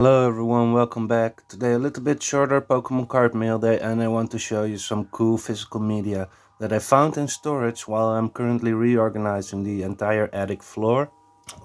Hello everyone, welcome back. Today a little bit shorter Pokemon card mail day and I want to show you some cool physical media that I found in storage while I'm currently reorganizing the entire attic floor.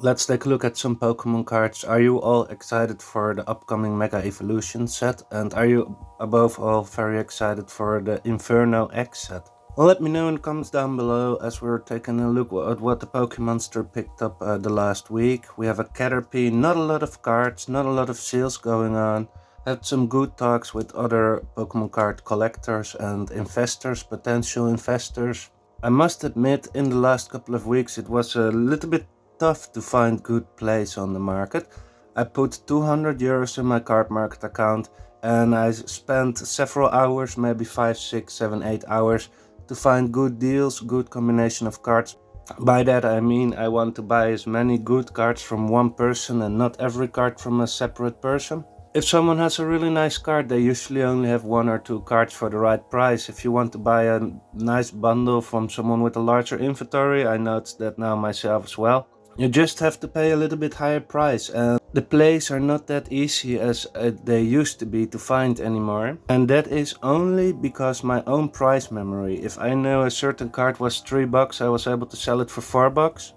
Let's take a look at some Pokemon cards. Are you all excited for the upcoming Mega Evolution set? And are you above all very excited for the Inferno X set? Well, let me know in the comments down below as we're taking a look at what the Pokemonster picked up the last week. We have a Caterpie, not a lot of cards, not a lot of sales going on. Had some good talks with other Pokemon card collectors and investors, potential investors. I must admit, in the last couple of weeks it was a little bit tough to find good plays on the market. I put 200 euros in my card market account and I spent several hours, maybe 5, 6, 7, 8 hours to find good deals, good combination of cards. By that I mean I want to buy as many good cards from one person and not every card from a separate person. If someone has a really nice card, they usually only have one or two cards for the right price. If you want to buy a nice bundle from someone with a larger inventory, I noticed that now myself as well, you just have to pay a little bit higher price, and the plays are not that easy as they used to be to find anymore. And that is only because my own price memory. If I know a certain card was $3, I was able to sell it for $4.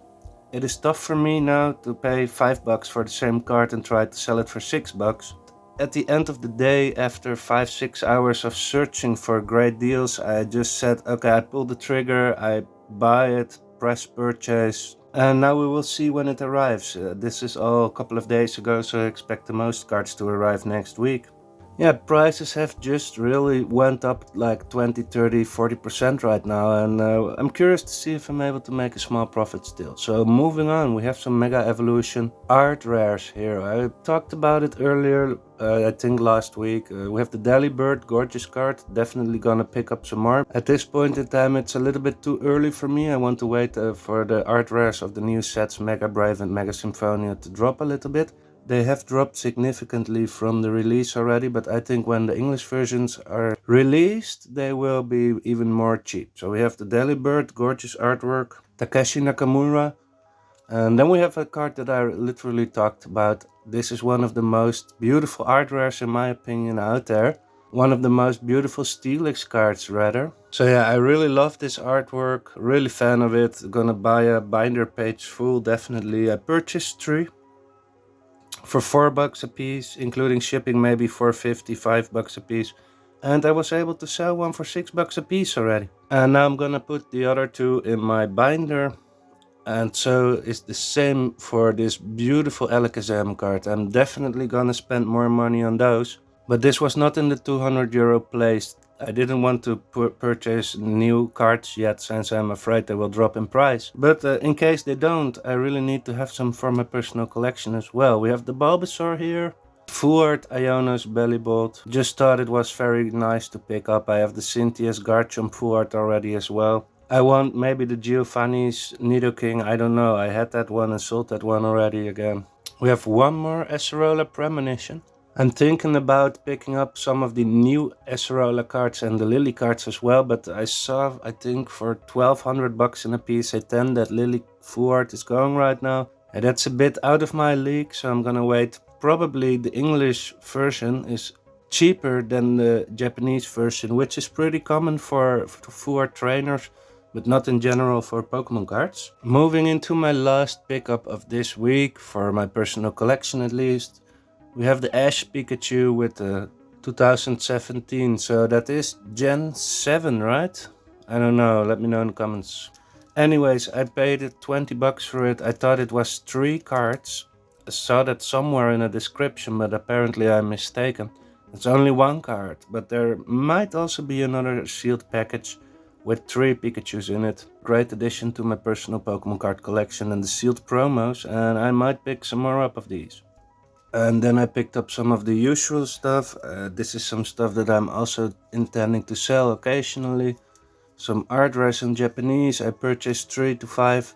It is tough for me now to pay $5 for the same card and try to sell it for $6. At the end of the day, after 5-6 hours of searching for great deals, I just said, okay, I pull the trigger, I buy it, press purchase, and now we will see when it arrives. This is all a couple of days ago, so I expect the most cards to arrive next week. Yeah, prices have just really went up like 20, 30, 40% right now, and I'm curious to see if I'm able to make a small profit still. So moving on, we have some Mega Evolution art rares here. I talked about it earlier, I think last week. We have the Delibird, gorgeous card, definitely gonna pick up some more. At this point in time it's a little bit too early for me. I want to wait for the art rares of the new sets Mega Brave and Mega Symphonia to drop a little bit. They have dropped significantly from the release already, but I think when the English versions are released, they will be even more cheap. So we have the Delibird, gorgeous artwork, Takeshi Nakamura, and then we have a card that I literally talked about. This is one of the most beautiful art rares in my opinion out there. One of the most beautiful Steelix cards rather. So yeah, I really love this artwork, really fan of it. Gonna buy a binder page full, definitely. I purchased 3 for $4 a piece, including shipping maybe $4.50, $5 a piece. And I was able to sell one for $6 a piece already. And now I'm gonna put the other 2 in my binder. And so it's the same for this beautiful Alakazam card. I'm definitely gonna spend more money on those. But this was not in the 200 euro place. I didn't want to purchase new cards yet since I'm afraid they will drop in price. But in case they don't, I really need to have some for my personal collection as well. We have the Bulbasaur here. Full art Ionos Bellibolt. Just thought it was very nice to pick up. I have the Cynthia's Garchomp full art already as well. I want maybe the Giovanni's Nidoking, I don't know. I had that one and sold that one already again. We have one more Acerola Premonition. I'm thinking about picking up some of the new Acerola cards and the Lily cards as well, but I saw, I think for 1200 bucks in a PSA 10 that Lily full art is going right now. And that's a bit out of my league, so I'm gonna wait. Probably the English version is cheaper than the Japanese version, which is pretty common for full art trainers, but not in general for Pokemon cards. Moving into my last pickup of this week, for my personal collection at least. We have the Ash Pikachu with the 2017, so that is Gen 7, right? I don't know, let me know in the comments. Anyways, I paid it 20 bucks for it. I thought it was 3 cards. I saw that somewhere in a description, but apparently I'm mistaken. It's only 1 card, but there might also be another sealed package with 3 Pikachus in it. Great addition to my personal Pokemon card collection and the sealed promos, and I might pick some more up of these. And then I picked up some of the usual stuff. This is some stuff that I'm also intending to sell occasionally. Some art rares in Japanese. I purchased 3 to 5.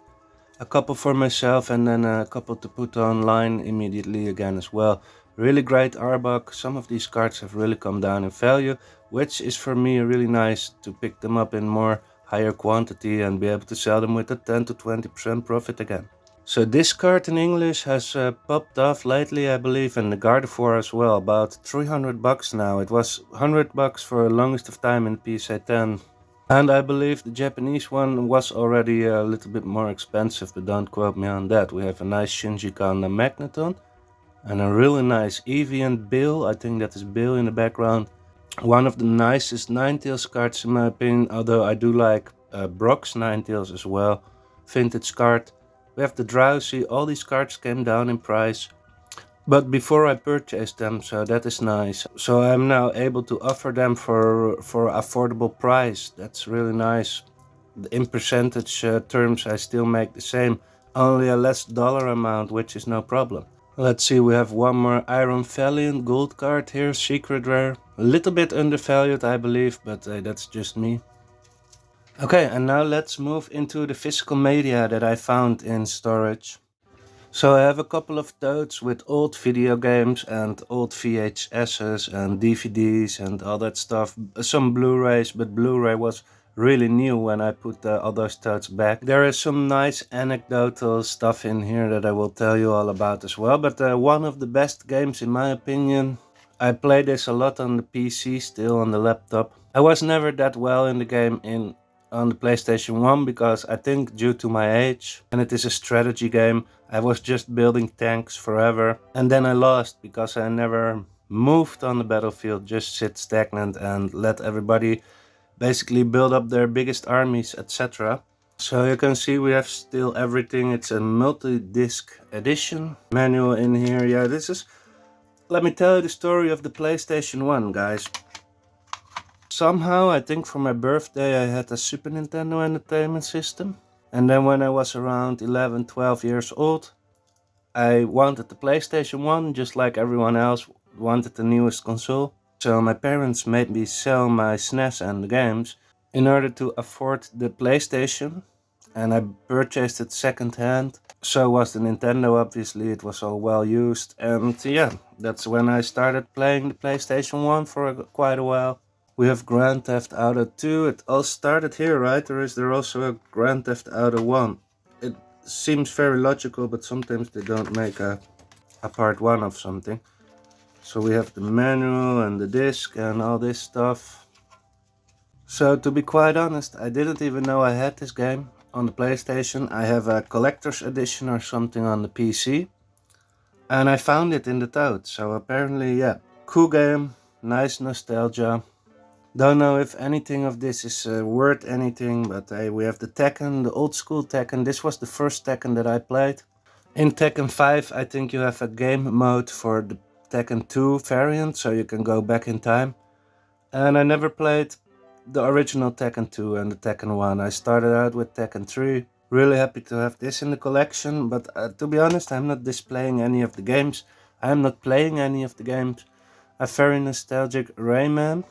A couple for myself and then a couple to put online immediately again as well. Really great Arbok. Some of these cards have really come down in value, which is for me really nice to pick them up in more higher quantity and be able to sell them with a 10 to 20% profit again. So this card in English has popped off lately, I believe, and the Gardevoir as well. About 300 bucks now. It was 100 bucks for the longest of time in PSA 10. And I believe the Japanese one was already a little bit more expensive, but don't quote me on that. We have a nice Shinji Kanda Magneton and a really nice Eevee and Bill. I think that is Bill in the background. One of the nicest Ninetales cards in my opinion, although I do like Brock's Ninetales as well. Vintage card. We have the Drowsy. All these cards came down in price. But before I purchased them, so that is nice. So I'm now able to offer them for affordable price. That's really nice. In percentage terms, I still make the same, only a less dollar amount, which is no problem. Let's see, we have one more Iron Valiant gold card here, secret rare. A little bit undervalued, I believe, but that's just me. Okay, and now let's move into the physical media that I found in storage. So I have a couple of totes with old video games and old VHSs and DVDs and all that stuff. Some Blu-rays, but Blu-ray was really new when I put all those totes back. There is some nice anecdotal stuff in here that I will tell you all about as well. But one of the best games in my opinion, I play this a lot on the PC, still on the laptop. I was never that well in the game on the PlayStation 1 because I think due to my age, and it is a strategy game, I was just building tanks forever. And then I lost because I never moved on the battlefield, just sit stagnant and let everybody basically build up their biggest armies, etc. So you can see we have still everything. It's a multi-disc edition. Manual in here. Yeah, this is... Let me tell you the story of the PlayStation 1, guys. Somehow, I think for my birthday I had a Super Nintendo Entertainment System. And then when I was around 11, 12 years old, I wanted the PlayStation 1 just like everyone else wanted the newest console. So my parents made me sell my SNES and the games in order to afford the PlayStation. And I purchased it second hand. So was the Nintendo, obviously, it was all well used. And yeah, that's when I started playing the PlayStation 1 for quite a while. We have Grand Theft Auto 2. It all started here, right? Or is there also a Grand Theft Auto 1? It seems very logical, but sometimes they don't make a part 1 of something. So we have the manual and the disc and all this stuff. So to be quite honest, I didn't even know I had this game on the PlayStation. I have a collector's edition or something on the PC. And I found it in the tote. So apparently, yeah, cool game, nice nostalgia. Don't know if anything of this is worth anything, but we have the Tekken, the old school Tekken. This was the first Tekken that I played. In Tekken 5, I think you have a game mode for the Tekken 2 variant, so you can go back in time. And I never played the original Tekken 2 and the Tekken 1. I started out with Tekken 3. Really happy to have this in the collection, but to be honest, I'm not displaying any of the games. I'm not playing any of the games. A very nostalgic Rayman.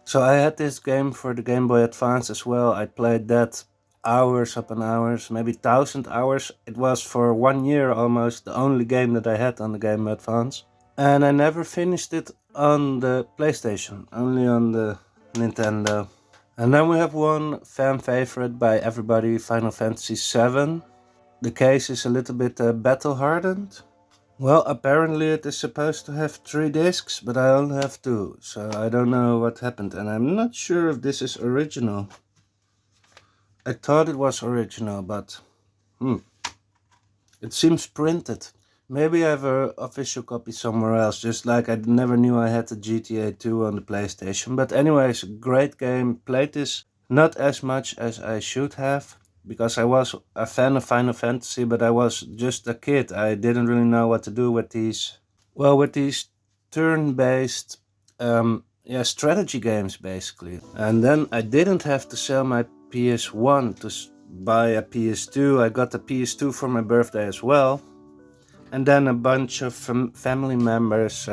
So I had this game for the Game Boy Advance as well. I played that hours upon hours, maybe 1000 hours. It was for 1 year almost the only game that I had on the Game Boy Advance. And I never finished it on the PlayStation, only on the Nintendo. And then we have one fan favorite by everybody, Final Fantasy VII. The case is a little bit battle hardened. Well, apparently it is supposed to have 3 discs, but I only have 2, so I don't know what happened, and I'm not sure if this is original. I thought it was original, but it seems printed. Maybe I have an official copy somewhere else, just like I never knew I had the GTA 2 on the PlayStation. But anyways, great game. Played this not as much as I should have, because I was a fan of Final Fantasy, but I was just a kid. I didn't really know what to do with these, well, with these turn-based, strategy games, basically. And then I didn't have to sell my PS1 to buy a PS2. I got a PS2 for my birthday as well. And then a bunch of family members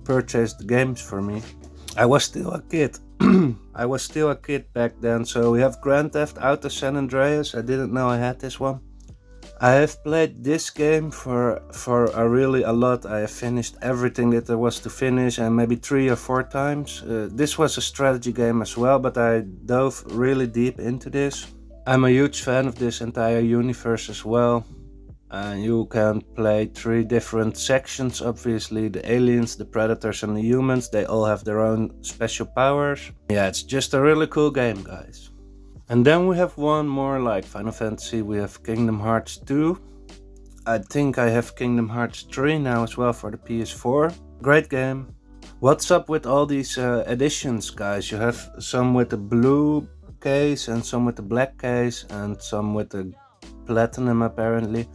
purchased the games for me. I was still a kid. I was still a kid back then. So we have Grand Theft Auto San Andreas. I didn't know I had this one. I have played this game for really a lot. I have finished everything that there was to finish, and maybe 3 or 4 times. This was a strategy game as well, but I dove really deep into this. I'm a huge fan of this entire universe as well. and you can play 3 different sections. Obviously, the aliens, the predators, and the humans, they all have their own special powers. Yeah, it's just a really cool game, guys. And then we have one more like Final Fantasy. We have Kingdom Hearts 2. I think I have Kingdom Hearts 3 now as well for the PS4. Great game. What's up with all these editions, guys? You have some with the blue case and some with the black case and some with the platinum apparently.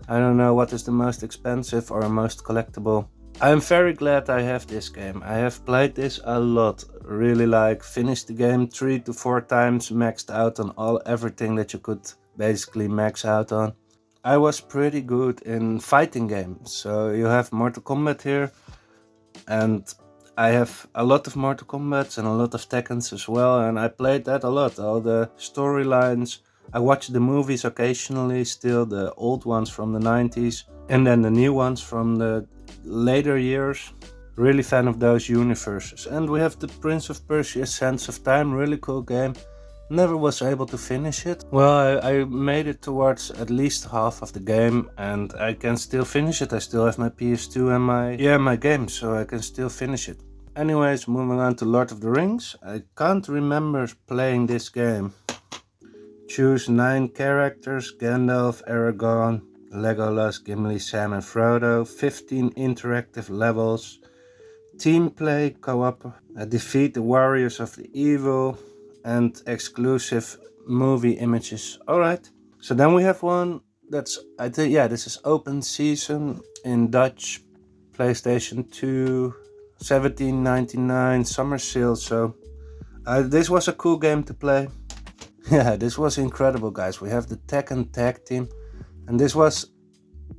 I don't know what is the most expensive or most collectible. I'm very glad I have this game. I have played this a lot. Really like finished the game 3 to 4 times, maxed out on everything that you could basically max out on. I was pretty good in fighting games. So you have Mortal Kombat here, and I have a lot of Mortal Kombats and a lot of Tekkens as well, and I played that a lot. All the storylines. I watch the movies occasionally, still the old ones from the 90s, and then the new ones from the later years. Really fan of those universes. And we have the Prince of Persia Sands of Time, really cool game. Never was able to finish it. Well, I made it towards at least half of the game, and I can still finish it. I still have my PS2 and my game, so I can still finish it. Anyways, moving on to Lord of the Rings. I can't remember playing this game. Choose 9 characters: Gandalf, Aragorn, Legolas, Gimli, Sam and Frodo. 15 interactive levels. Team play, co-op. Defeat the warriors of the evil. And exclusive movie images. Alright. So then we have one that's, I think, yeah, this is Open Season in Dutch. PlayStation 2, 17.99 summer sale. So this was a cool game to play. Yeah, this was incredible, guys. We have the Tekken tag team, and this was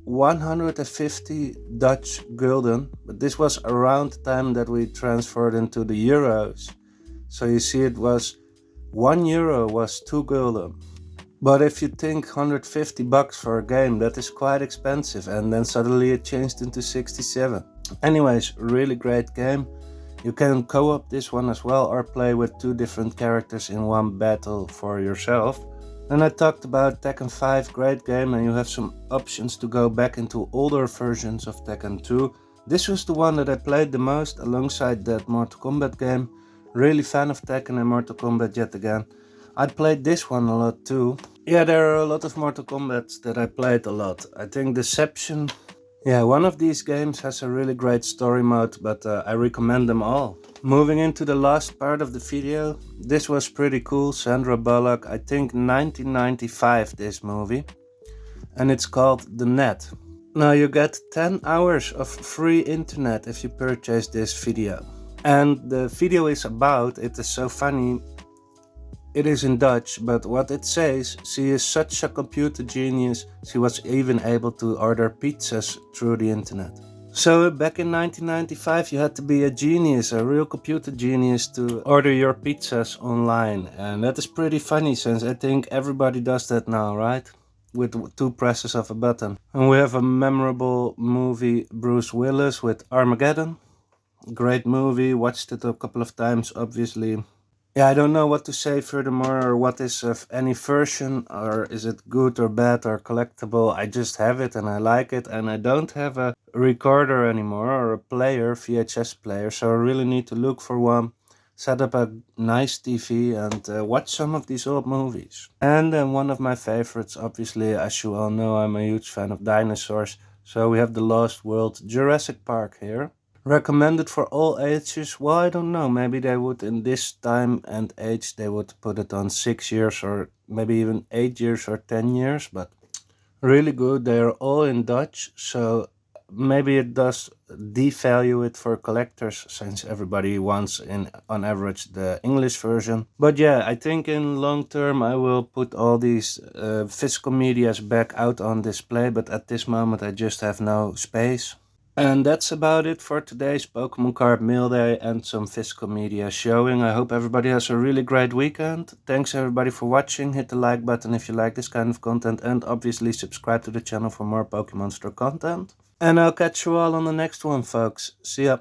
150 Dutch gulden, but this was around the time that we transferred into the euros. So you see, it was €1 was 2 gulden. But if you think $150 for a game, that is quite expensive, and then suddenly it changed into 67. Anyways, really great game. You can co-op this one as well, or play with 2 different characters in one battle for yourself. And I talked about Tekken 5, great game, and you have some options to go back into older versions of Tekken 2. This was the one that I played the most alongside that Mortal Kombat game. Really fan of Tekken and Mortal Kombat yet again. I played this one a lot too. Yeah, there are a lot of Mortal Kombats that I played a lot. I think Deception. Yeah, one of these games has a really great story mode, but I recommend them all. Moving into the last part of the video. This was pretty cool. Sandra Bullock, I think 1995 this movie. And it's called The Net. Now you get 10 hours of free internet if you purchase this video. And the video is about, it is so funny, it is in Dutch, but what it says, she is such a computer genius, she was even able to order pizzas through the internet. So back in 1995 you had to be a genius, a real computer genius, to order your pizzas online. And that is pretty funny, since I think everybody does that now, right? With 2 presses of a button. And we have a memorable movie, Bruce Willis with Armageddon. Great movie, watched it a couple of times obviously. Yeah, I don't know what to say furthermore, or what is of any version, or is it good or bad or collectible. I just have it and I like it, and I don't have a recorder anymore or a player, VHS player, so I really need to look for one, set up a nice TV and watch some of these old movies. And then one of my favorites, obviously, as you all know, I'm a huge fan of dinosaurs, so we have The Lost World, Jurassic Park here. Recommended for all ages? Well, I don't know. Maybe they would, in this time and age, they would put it on 6 years or maybe even 8 years or 10 years. But really good. They are all in Dutch, so maybe it does devalue it for collectors, since everybody wants, on average, the English version. But yeah, I think in long term I will put all these physical medias back out on display, but at this moment I just have no space. And that's about it for today's Pokemon Card Mail Day and some physical media showing. I hope everybody has a really great weekend. Thanks everybody for watching. Hit the like button if you like this kind of content, and obviously subscribe to the channel for more Pokemon Store content. And I'll catch you all on the next one, folks. See ya.